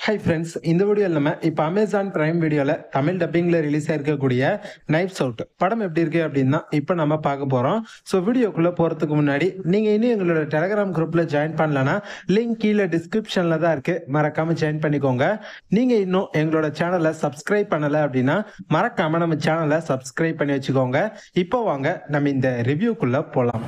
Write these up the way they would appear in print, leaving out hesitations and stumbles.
Hi friends, இந்த வீடியோவில் நம்ம இப்போ அமேசான் பிரைம் வீடியோவில் தமிழ் டப்பிங்கில் ரிலீஸ் ஆகிருக்கக்கூடிய நைஃப்ஸ் அவுட் படம் எப்படி இருக்கு அப்படின்னு தான் இப்போ நம்ம பார்க்க போகிறோம். ஸோ வீடியோக்குள்ளே போகிறதுக்கு முன்னாடி நீங்கள் இன்னும் எங்களோட டெலகிராம் குரூப்பில் ஜாயின் பண்ணலன்னா லிங்க் கீழே டிஸ்கிரிப்ஷனில் தான் இருக்குது, மறக்காமல் ஜாயின் பண்ணிக்கோங்க. நீங்கள் இன்னும் எங்களோட சேனலை சப்ஸ்கிரைப் பண்ணலை அப்படின்னா மறக்காமல் நம்ம சேனலை சப்ஸ்கிரைப் பண்ணி வச்சுக்கோங்க. இப்போ வாங்க நம்ம இந்த ரிவ்யூக்குள்ளே போகலாம்.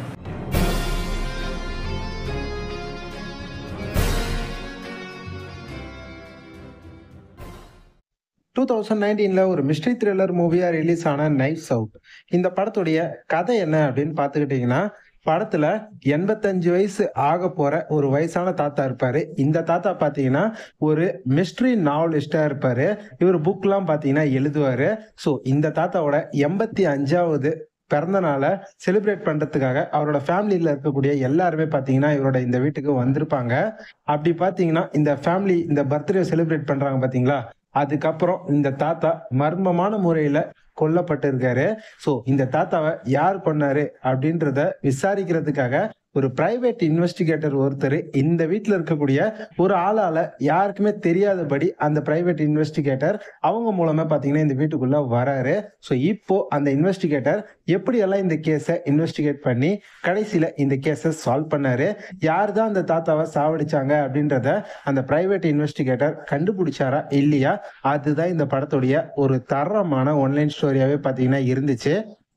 2019 ஒரு மிஸ்ட்ரி த்ரில்லர் மூவியா ரிலீஸ் ஆன நைஃப்ஸ் அவுட். இந்த படத்துடைய கதை என்ன அப்படின்னு பார்த்துக்கிட்டிங்கன்னா, படத்துல 85 வயசு ஆக போற ஒரு வயசான தாத்தா இருப்பாரு. இந்த தாத்தா பாத்தீங்கன்னா ஒரு மிஸ்ட்ரி நாவலிஸ்டா இருப்பாரு. இவர் புக்லாம் பாத்தீங்கன்னா எழுதுவாரு. ஸோ இந்த தாத்தாவோட 85வது பிறந்த நாளை செலிப்ரேட் பண்றதுக்காக அவரோட ஃபேமிலியில இருக்கக்கூடிய எல்லாருமே பாத்தீங்கன்னா இவரோட இந்த வீட்டுக்கு வந்திருப்பாங்க. அப்படி பாத்தீங்கன்னா இந்த ஃபேமிலி இந்த பர்த்டே செலிப்ரேட் பண்றாங்க பாத்தீங்களா, அதுக்கப்புறம் இந்த தாத்தா மர்மமான முறையில கொல்லப்பட்டு இருக்காரு. ஸோ இந்த தாத்தாவை யார் கொன்னாரு அப்படின்றத விசாரிக்கிறதுக்காக ஒரு பிரைவேட் இன்வெஸ்டிகேட்டர் ஒருத்தர் இந்த வீட்டில் இருக்கக்கூடிய ஒரு ஆளால யாருக்குமே தெரியாதபடி அந்த பிரைவேட் இன்வெஸ்டிகேட்டர் அவங்க மூலமா பாத்தீங்கன்னா இந்த வீட்டுக்குள்ள வராரு. ஸோ இப்போ அந்த இன்வெஸ்டிகேட்டர் எப்படியெல்லாம் இந்த கேஸை இன்வெஸ்டிகேட் பண்ணி கடைசியில இந்த கேஸை சால்வ் பண்ணாரு, யார் தான் அந்த தாத்தாவை சாவடிச்சாங்க அப்படின்றத அந்த பிரைவேட் இன்வெஸ்டிகேட்டர் கண்டுபிடிச்சாரா இல்லையா, அதுதான் இந்த படத்துடைய ஒரு தரமான ஒன்லைன் ஸ்டோரியாவே பாத்தீங்கன்னா இருந்துச்சு.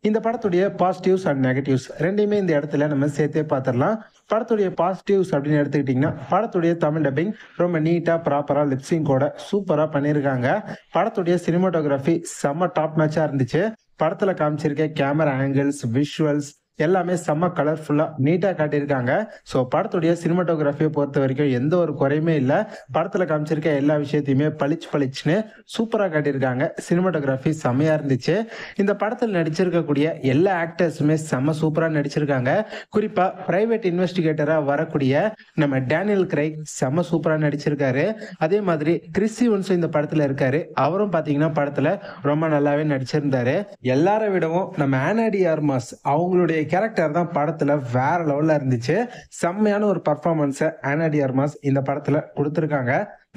இந்த படத்துடைய பாசிட்டிவ்ஸ் அண்ட் நெகட்டிவ்ஸ் ரெண்டையுமே இந்த இடத்துல நம்ம சேர்த்தே பார்த்துடலாம். படத்துடைய பாசிட்டிவ்ஸ் அப்படின்னு எடுத்துக்கிட்டிங்கன்னா, படத்துடைய தமிழ் டப்பிங் ரொம்ப நீட்டாக ப்ராப்பராக லிப்சிங்கோட சூப்பராக பண்ணியிருக்காங்க. படத்துடைய சினிமாட்டோகிராஃபி செம்ம டாப் மேட்சாக இருந்துச்சு. படத்தில் காமிச்சிருக்க கேமரா ஆங்கிள்ஸ், விஷுவல்ஸ் எல்லாமே செம்ம கலர்ஃபுல்லாக நீட்டாக காட்டியிருக்காங்க. ஸோ படத்துடைய சினிமாட்டோகிராஃபியை பொறுத்த வரைக்கும் எந்த ஒரு குறையுமே இல்லை. படத்தில் காமிச்சிருக்க எல்லா விஷயத்தையுமே பளிச்சுன்னு சூப்பராக காட்டியிருக்காங்க. சினிமாட்டோகிராஃபி செம்மையாக இருந்துச்சு. இந்த படத்தில் நடிச்சிருக்கக்கூடிய எல்லா ஆக்டர்ஸுமே செம்ம சூப்பராக நடிச்சிருக்காங்க. குறிப்பாக பிரைவேட் இன்வெஸ்டிகேட்டராக வரக்கூடிய நம்ம டேனியல் கிரைக் செம்ம சூப்பராக நடிச்சிருக்காரு. அதே மாதிரி கிறிஸ் ஈவன்ஸும் இந்த படத்தில் இருக்காரு. அவரும் பார்த்தீங்கன்னா படத்தில் ரொம்ப நல்லாவே நடிச்சிருந்தாரு. எல்லாரை விடவும் நம்ம ஆனா டி ஆர்மாஸ் அவங்களுடைய கேரக்டர் தான் படத்துல வேற லெவல்ல இருந்துச்சு. செம்மையான ஒரு பர்ஃபார்மன்ஸை ஆனா டி ஆர்மாஸ் இந்த படத்துல கொடுத்துருக்காங்க.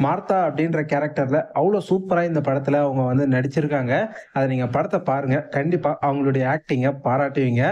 மார்த்தா அப்படின்ற கேரக்டர்ல அவ்வளவு சூப்பரா இந்த படத்துல அவங்க வந்து நடிச்சிருக்காங்க. அதை நீங்க படத்தை பாருங்க, கண்டிப்பா அவங்களுடைய ஆக்டிங்கை பாராட்டுவீங்க.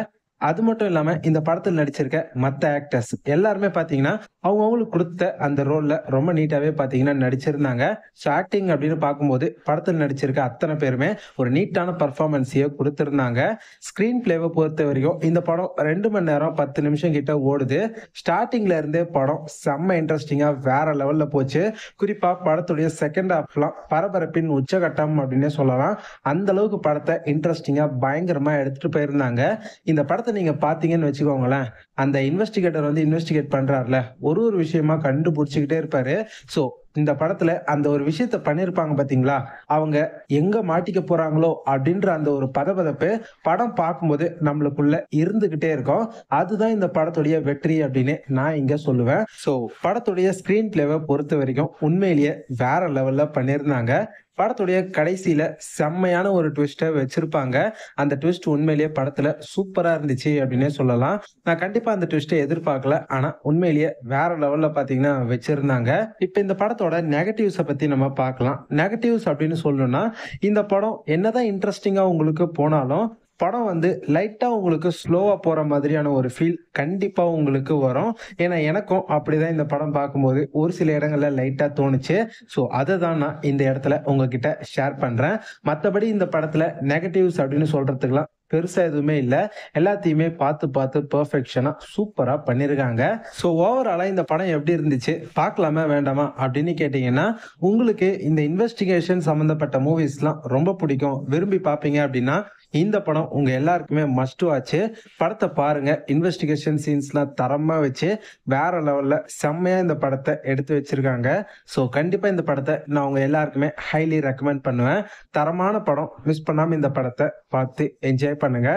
அது மட்டும் இல்லாம இந்த படத்தில் நடிச்சிருக்க மற்ற ஆக்டர்ஸ் எல்லாருமே பாத்தீங்கன்னா அவங்களுக்கு கொடுத்த அந்த ரோல்ல ரொம்ப நீட்டாவே பாத்தீங்கன்னா நடிச்சிருந்தாங்க. ஸோ ஆக்டிங் அப்படின்னு பார்க்கும்போது படத்தில் நடிச்சிருக்க அத்தனை பேருமே ஒரு நீட்டான பர்ஃபார்மன்ஸையே கொடுத்திருந்தாங்க. ஸ்கிரீன் பிளேவை பொறுத்த வரைக்கும் இந்த படம் 2 மணி நேரம் 10 நிமிஷம் கிட்ட ஓடுது. ஸ்டார்டிங்ல இருந்தே படம் செம்ம இன்ட்ரெஸ்டிங்கா வேற லெவல்ல போச்சு. குறிப்பா படத்துடைய செகண்ட் ஹாஃப்லாம் பரபரப்பின் உச்சகட்டம் அப்படின்னே சொல்லலாம். அந்த அளவுக்கு படத்தை இன்ட்ரெஸ்டிங்கா பயங்கரமா எடுத்துட்டு போயிருந்தாங்க. இந்த படத்தை நீங்க பாத்தீங்கன்னு வச்சுக்கோங்களேன், அந்த இன்வெஸ்டிகேட்டர் வந்து இன்வெஸ்டிகேட் பண்றாருல, ஒரு விஷயமா கண்டுபிடிச்சுக்கிட்டே இருப்பாரு. சோ இந்த படத்துல அந்த ஒரு விஷயத்த பண்ணிருப்பாங்க பாத்தீங்களா, அவங்க எங்க மாட்டிக்க போறாங்களோ அப்படின்ற அந்த ஒரு பதபதப்பு படம் பார்க்கும்போது நம்மளுக்குள்ள இருந்துகிட்டே இருக்கும். அதுதான் இந்த படத்துடைய வெற்றி அப்படின்னு நான் இங்க சொல்லுவேன். சோ படத்துடைய ஸ்கிரீன் பிளேவை பொறுத்த வரைக்கும் உண்மையிலேயே வேற லெவல்ல பண்ணியிருந்தாங்க. படத்துடைய கடைசியில செம்மையான ஒரு ட்விஸ்ட்டை வச்சிருப்பாங்க. அந்த ட்விஸ்ட் உண்மையிலேயே படத்துல சூப்பரா இருந்துச்சு அப்படின்னே சொல்லலாம். நான் கண்டிப்பா அந்த ட்விஸ்ட்டை எதிர்பார்க்கல, ஆனா உண்மையிலேயே வேற லெவல்ல பாத்தீங்கன்னா வச்சிருந்தாங்க. இப்ப இந்த படத்தோட நெகட்டிவ்ஸை பத்தி நம்ம பார்க்கலாம். நெகட்டிவ்ஸ் அப்படின்னு சொல்லணும்னா, இந்த படம் என்னதான் இன்ட்ரெஸ்டிங்கா உங்களுக்கு போனாலும் படம் வந்து லைட்டா உங்களுக்கு ஸ்லோவா போற மாதிரியான ஒரு ஃபீல் கண்டிப்பா உங்களுக்கு வரும். ஏன்னா எனக்கும் அப்படிதான் இந்த படம் பார்க்கும்போது ஒரு சில இடங்கள்ல லைட்டா தோணுச்சு. ஸோ அதை தான் நான் இந்த இடத்துல உங்ககிட்ட ஷேர் பண்றேன். மற்றபடி இந்த படத்துல நெகட்டிவ்ஸ் அப்படின்னு சொல்றதுக்குலாம் பெருசா எதுவுமே இல்ல. எல்லாத்தையுமே பார்த்து பெர்ஃபெக்ஷனா சூப்பரா பண்ணிருக்காங்க. ஸோ ஓவராலா இந்த படம் எப்படி இருந்துச்சு, பார்க்கலாமா வேண்டாமா அப்படின்னு கேட்டீங்கன்னா, உங்களுக்கு இந்த இன்வெஸ்டிகேஷன் சம்பந்தப்பட்ட மூவிஸ்லாம் ரொம்ப பிடிக்கும், விரும்பி பார்ப்பீங்க அப்படின்னா இந்த படம் உங்க எல்லாருக்குமே மஸ்ட் வாட்ச். படத்தை பாருங்க. இன்வெஸ்டிகேஷன் சீன்ஸ்லாம் தரமா வச்சு வேற லெவல்ல செம்மையா இந்த படத்தை எடுத்து வச்சிருக்காங்க. ஸோ கண்டிப்பா இந்த படத்தை நான் உங்க எல்லாருக்குமே ஹைலி ரெக்கமெண்ட் பண்ணுவேன். தரமான படம், மிஸ் பண்ணாம இந்த படத்தை பார்த்து என்ஜாய் பண்ணுங்க.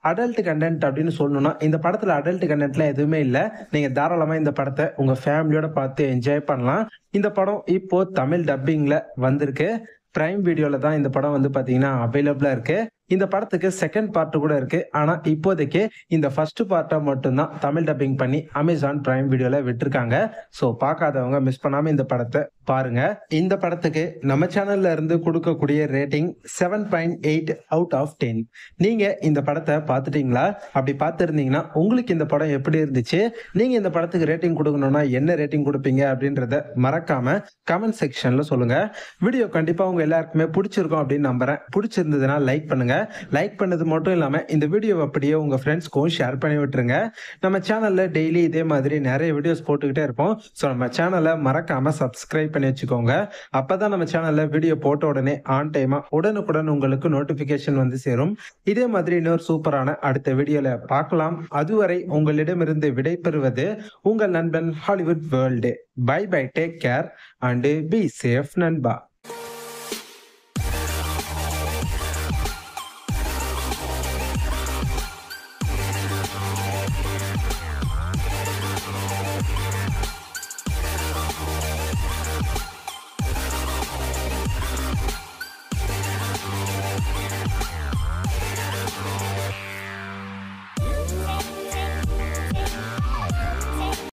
அடல்ட் கண்டென்ட் அப்படின்னு சொல்லணும்னா இந்த படத்துல அடல்ட் கண்டென்ட்லாம் எதுவுமே இல்லை. நீங்க தாராளமா இந்த படத்தை உங்க ஃபேமிலியோட பார்த்து என்ஜாய் பண்ணலாம். இந்த படம் இப்போ தமிழ் டப்பிங்ல வந்திருக்கு. பிரைம் வீடியோல தான் இந்த படம் வந்து பாத்தீங்கன்னா அவைலபிளா இருக்கு. இந்த படத்துக்கு செகண்ட் பார்ட் கூட இருக்கு. ஆனா இப்போதைக்கு இந்த ஃபர்ஸ்ட் பார்ட்ட மட்டும் தான் தமிழ் டப்பிங் பண்ணி அமேசான் பிரைம் வீடியோல விட்டுருக்காங்க. சோ பார்க்காதவங்க மிஸ் பண்ணாம இந்த படத்தை பாருங்க. இந்த படத்துக்கு நம்ம சேனல்ல இருந்து கொடுக்கக்கூடிய ரேட்டிங் 7.8 அவுட் ஆஃப் 10. நீங்க இந்த படத்தை பார்த்துட்டீங்களா? அப்படி பார்த்திருந்தீங்கன்னா உங்களுக்கு இந்த படம் எப்படி இருந்துச்சு? நீங்க இந்த படத்துக்கு ரேட்டிங் கொடுக்கணும்னா என்ன ரேட்டிங் கொடுப்பீங்க அப்படின்றத மறக்காம கமெண்ட் செக்ஷன்ல சொல்லுங்க. வீடியோ கண்டிப்பா உங்க எல்லாருக்குமே பிடிச்சிருக்கும் அப்படின்னு நம்புறேன். பிடிச்சிருந்ததுன்னா லைக் பண்ணுங்க. லைக் பண்ணது மட்டும் இல்லாம இந்த வீடியோ அப்படியே உங்க ஃப்ரெண்ட்ஸ்க்கும் ஷேர் பண்ணி விட்டுருங்க. நம்ம சேனல்ல டெய்லி இதே மாதிரி நிறைய வீடியோஸ் போட்டுக்கிட்டே இருப்போம். ஸோ நம்ம சேனலை மறக்காம சப்ஸ்கிரைப் பண்ணி வச்சுக்கோங்க. அப்பதான் நம்ம சேனல்ல வீடியோ போட்ட உடனே ஆன் டைமா உடனுக்குடன் உங்களுக்கு நோட்டிபிகேஷன் வந்து சேரும். இதே மாதிரி இன்னொரு சூப்பரான அடுத்த வீடியோல பார்க்கலாம். அதுவரை உங்களிடமிருந்து விடைபெறுவது உங்கள் நண்பன் Hollywood world. Bye bye, take care and be safe நண்பா.